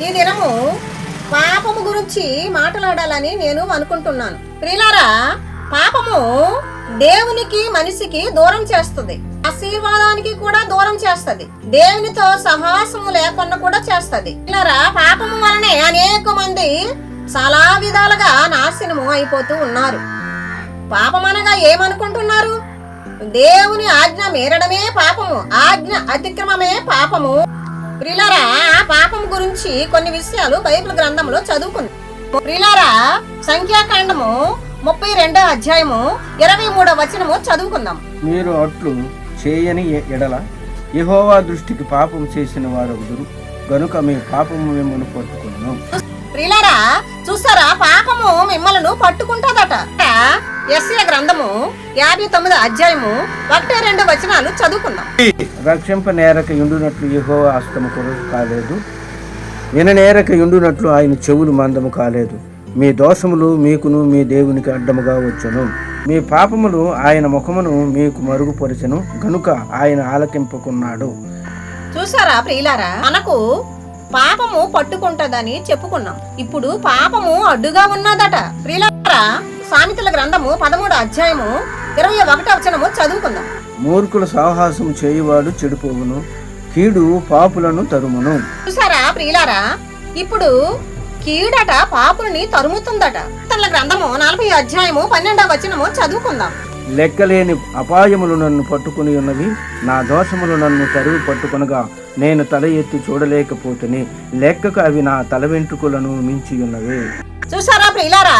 ఈ దినము పాపము గురించి మాట్లాడాలని నేను అనుకుంటున్నాను. ప్రియులారా, పాపము దేవునికి మనిషికి దూరం చేస్తుంది, ఆశీర్వాదానికి కూడా దూరం చేస్తుంది, దేవునితో సహవాసము లేకుండా కూడా చేస్తుంది. ప్రియులారా, పాపము వలనే అనేక మంది చాలా విధాలుగా నాశనము అయిపోతూ ఉన్నారు. పాపం అనగా ఏమనుకుంటున్నారు? దేవుని ఆజ్ఞ మీరడమే పాపము, ఆజ్ఞ అతిక్రమమే పాపము. ప్రియులారా, ఆ పాపం గురించి కొన్ని విషయాలు బైబిల్ గ్రంథంలో చదువుకుందాం. ప్రియులారా, సంఖ్యాకాండము 32వ అధ్యాయము 23వ వచనము చదువుకుందాం. మీరు అట్లు చేయని ఎడల యెహోవా దృష్టికి పాపం చేసిన వారొకరు గనుక మీ పాపము మిమ్మల్ని పట్టుకును. ప్రియులారా, చూసారా, పాపము మిమ్మల్ని పట్టుకుంటుందట. యెషయా గ్రంథము 59వ అధ్యాయము 1-2 వచనాలు చదువుకుందాం. రక్షింప నేరక యుండునట్లు యెహోవా హస్తము కొరకు కాలేదు, విననేరక యుండునట్లు ఆయన చెవులు మందము కాలేదు. మీ దోషములు మీకును మీ దేవునికి అడ్డముగా వచ్చును, మీ పాపములు ఆయన ముఖమును మీకు మరుగుపరచెను గనుక ఆయన ఆలకింపుకున్నాడు. చూసారా ప్రియులారా, మనకు పాపము పట్టుకుంటదని చెప్పుకున్నాం. ఇప్పుడు పాపము అడ్డుగా ఉన్నదట. ప్రియులారా, సామెతల గ్రంథము 13వ అధ్యాయము 21వ వచనము చదువుకుందాం. మూర్ఖుల సాహసము చేయువాడు చెడిపోవును, కీడు పాపులను తరుమును. చూసారా ప్రియులారా, ఇప్పుడు కీడట పాపుల్ని తరుముతుందట. సామెతల గ్రంథము 40వ అధ్యాయము 12వ వచనము చదువుకుందాం. లెక్కలేని అపాయములు నన్ను పట్టుకుని ఉన్నవి, నా దోషములు నన్ను తరివి పట్టుకొనగా నేను తల ఎత్తి చూడలేకపోతుని, లెక్కకు అవి నా తల వెంట్రుకలను మించి ఉన్నవి. చూసారా ప్రియులారా,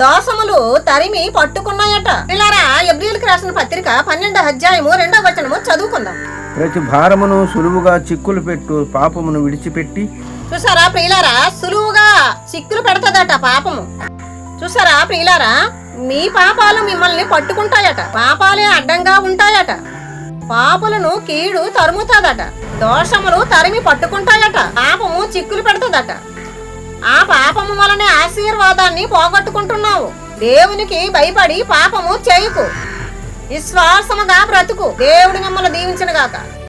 దోషములు తరిమి పట్టుకున్నాయట. ప్రియులారా, ఎబ్రీయులకు రాసిన పత్రిక 12వ అధ్యాయము 2వ వచనము చదువుకుందాం. ప్రతి భారమును సులువుగా చిక్కులు పెట్టు పాపమును విడిచిపెట్టి. చూసారా ప్రియులారా, సులువుగా చిక్కులు పెడతదట పాపము. చూసారా ప్రియులారా, మీ పాపాలు మిమ్మల్ని పట్టుకుంటాయట, పాపాలే అడ్డంగా ఉంటాయట, పాపులను కీడు తరుముతాదట, దోషములు తరిమి పట్టుకుంటాయట, పాపము చిక్కులు పెడతదట. ఆ పాపము వలనే ఆశీర్వాదాన్ని పోగొట్టుకుంటున్నావు. దేవునికి భయపడి పాపము చేయకు, విశ్వాసముగా బ్రతుకు. దేవుడు మిమ్మల్ని దీవించును గాక.